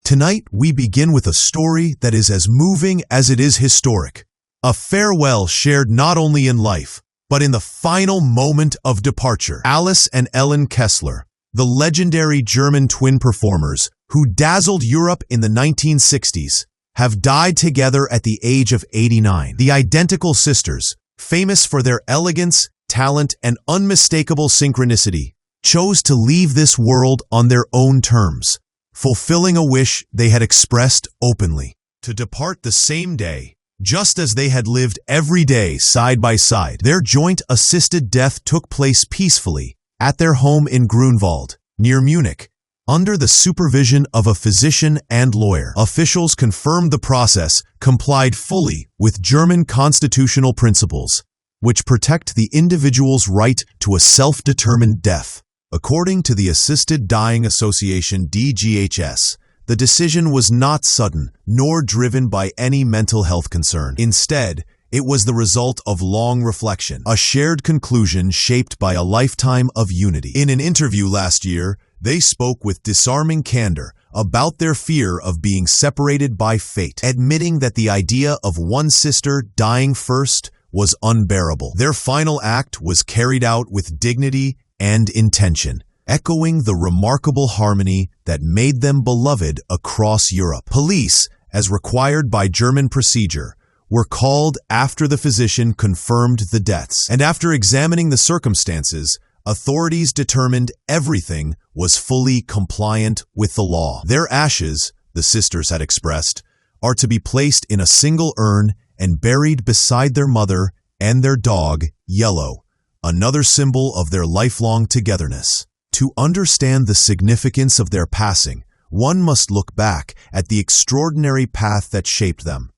Tonight, we begin with a story that is as moving as it is historic. A farewell shared not only in life, but in the final moment of departure. Alice and Ellen Kessler, the legendary German twin performers who dazzled Europe in the 1960s, have died together at the age of 89. The identical sisters, famous for their elegance, talent, and unmistakable synchronicity, chose to leave this world on their own terms, fulfilling a wish they had expressed openly, to depart the same day, just as they had lived every day side by side. Their joint-assisted death took place peacefully at their home in Grunwald, near Munich, under the supervision of a physician and lawyer. Officials confirmed the process complied fully with German constitutional principles, which protect the individual's right to a self-determined death. According to the Assisted Dying Association (DGHS), the decision was not sudden nor driven by any mental health concern. Instead, it was the result of long reflection, a shared conclusion shaped by a lifetime of unity. In an interview last year, they spoke with disarming candor about their fear of being separated by fate, admitting that the idea of one sister dying first was unbearable. Their final act was carried out with dignity and intention, echoing the remarkable harmony that made them beloved across Europe. Police, as required by German procedure, were called after the physician confirmed the deaths, and after examining the circumstances, authorities determined everything was fully compliant with the law. Their ashes, the sisters had expressed, are to be placed in a single urn and buried beside their mother and their dog, Yellow, another symbol of their lifelong togetherness. To understand the significance of their passing, one must look back at the extraordinary path that shaped them.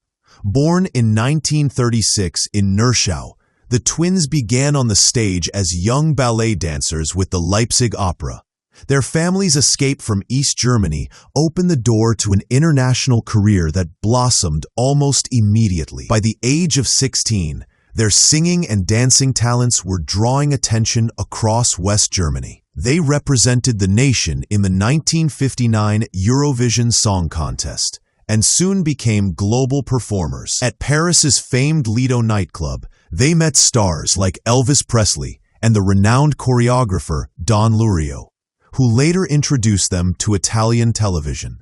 Born in 1936 in Nürschau, the twins began on the stage as young ballet dancers with the Leipzig Opera. Their family's escape from East Germany opened the door to an international career that blossomed almost immediately. By the age of 16, their singing and dancing talents were drawing attention across West Germany. They represented the nation in the 1959 Eurovision Song Contest and soon became global performers. At Paris's famed Lido nightclub, they met stars like Elvis Presley and the renowned choreographer Don Lurio, who later introduced them to Italian television.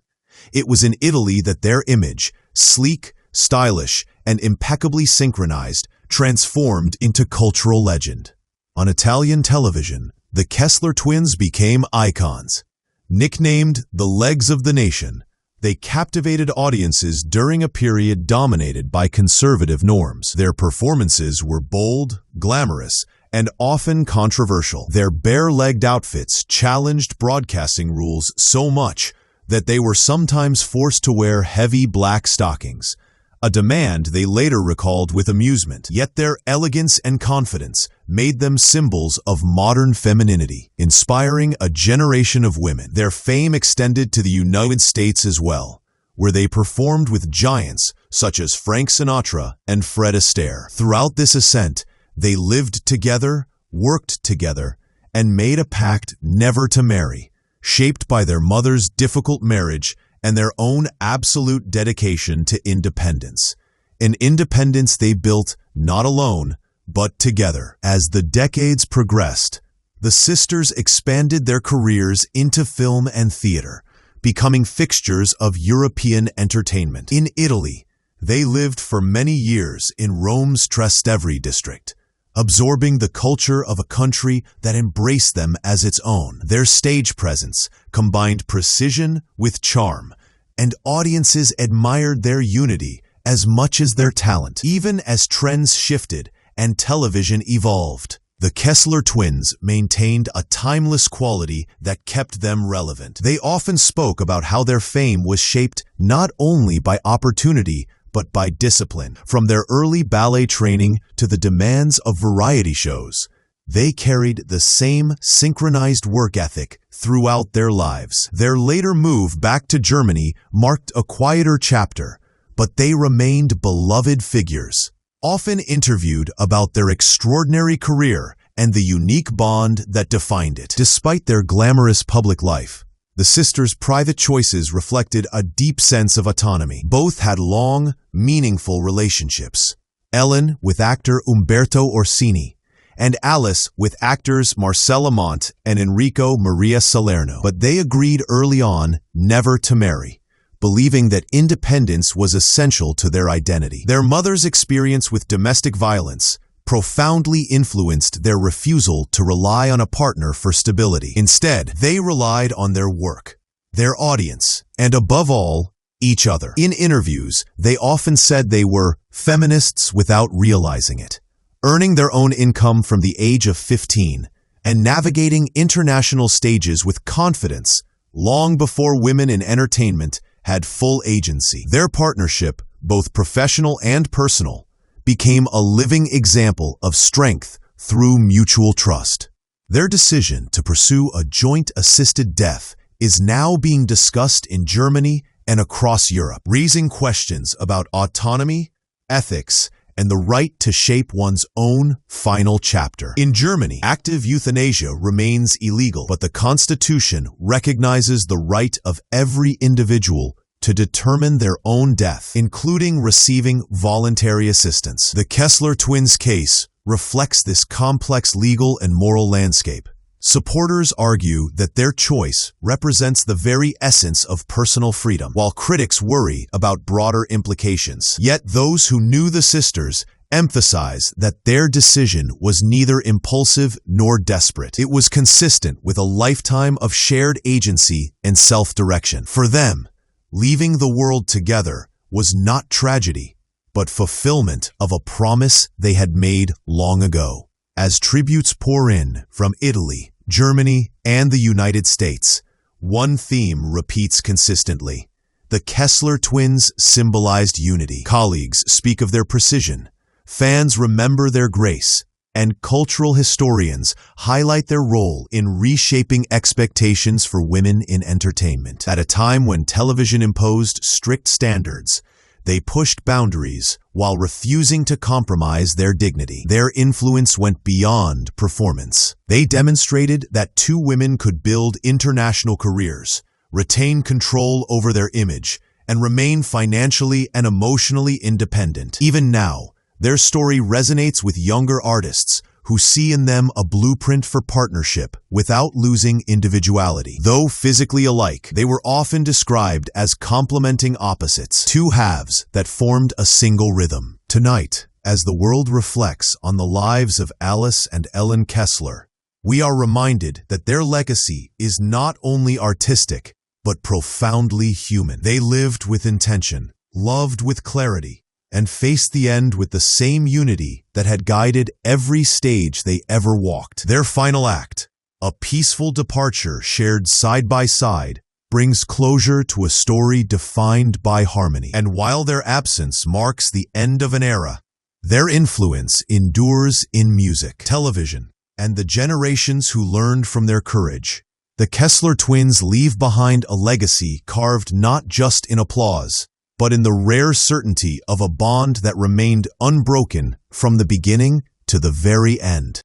It was in Italy that their image, sleek, stylish, and impeccably synchronized, transformed into cultural legend. On Italian television, the Kessler twins became icons. Nicknamed the legs of the nation, they captivated audiences during a period dominated by conservative norms. Their performances were bold, glamorous, and often controversial. Their bare-legged outfits challenged broadcasting rules so much that they were sometimes forced to wear heavy black stockings, a demand they later recalled with amusement. Yet their elegance and confidence made them symbols of modern femininity, inspiring a generation of women. Their fame extended to the United States as well, where they performed with giants such as Frank Sinatra and Fred Astaire. Throughout this ascent, they lived together, worked together, and made a pact never to marry, shaped by their mother's difficult marriage and their own absolute dedication to independence. An independence they built not alone, but together. As the decades progressed, the sisters expanded their careers into film and theater, becoming fixtures of European entertainment. In Italy, they lived for many years in Rome's Trastevere district, absorbing the culture of a country that embraced them as its own. Their stage presence combined precision with charm, and audiences admired their unity as much as their talent. Even as trends shifted and television evolved, the Kessler twins maintained a timeless quality that kept them relevant. They often spoke about how their fame was shaped not only by opportunity, but by discipline. From their early ballet training to the demands of variety shows, they carried the same synchronized work ethic throughout their lives. Their later move back to Germany marked a quieter chapter, but they remained beloved figures, often interviewed about their extraordinary career and the unique bond that defined it. Despite their glamorous public life, The sisters' private choices reflected a deep sense of autonomy. Both had long, meaningful relationships. Ellen with actor Umberto Orsini, and Alice with actors Marcella Monte and Enrico Maria Salerno. But they agreed early on never to marry, believing that independence was essential to their identity. Their mother's experience with domestic violence profoundly influenced their refusal to rely on a partner for stability. Instead, they relied on their work, their audience, and above all, each other. In interviews, they often said they were feminists without realizing it, earning their own income from the age of 15 and navigating international stages with confidence long before women in entertainment had full agency. Their partnership, both professional and personal, became a living example of strength through mutual trust. Their decision to pursue a joint-assisted death is now being discussed in Germany and across Europe, raising questions about autonomy, ethics, and the right to shape one's own final chapter. In Germany, active euthanasia remains illegal, but the Constitution recognizes the right of every individual to determine their own death, including receiving voluntary assistance. The Kessler twins case reflects this complex legal and moral landscape. Supporters argue that their choice represents the very essence of personal freedom, while critics worry about broader implications. Yet those who knew the sisters emphasize that their decision was neither impulsive nor desperate. It was consistent with a lifetime of shared agency and self-direction. For them, leaving the world together was not tragedy, but fulfillment of a promise they had made long ago. As tributes pour in from Italy, Germany, and the United States, one theme repeats consistently. The Kessler twins symbolized unity. Colleagues speak of their precision, fans remember their grace, and cultural historians highlight their role in reshaping expectations for women in entertainment. At a time when television imposed strict standards, they pushed boundaries while refusing to compromise their dignity. Their influence went beyond performance. They demonstrated that two women could build international careers, retain control over their image, and remain financially and emotionally independent. Even now, their story resonates with younger artists who see in them a blueprint for partnership without losing individuality. Though physically alike, they were often described as complementing opposites, two halves that formed a single rhythm. Tonight, as the world reflects on the lives of Alice and Ellen Kessler, we are reminded that their legacy is not only artistic, but profoundly human. They lived with intention, loved with clarity, and faced the end with the same unity that had guided every stage they ever walked. Their final act, a peaceful departure shared side by side, brings closure to a story defined by harmony. And while their absence marks the end of an era, their influence endures in music, television, and the generations who learned from their courage. The Kessler twins leave behind a legacy carved not just in applause, but in the rare certainty of a bond that remained unbroken from the beginning to the very end.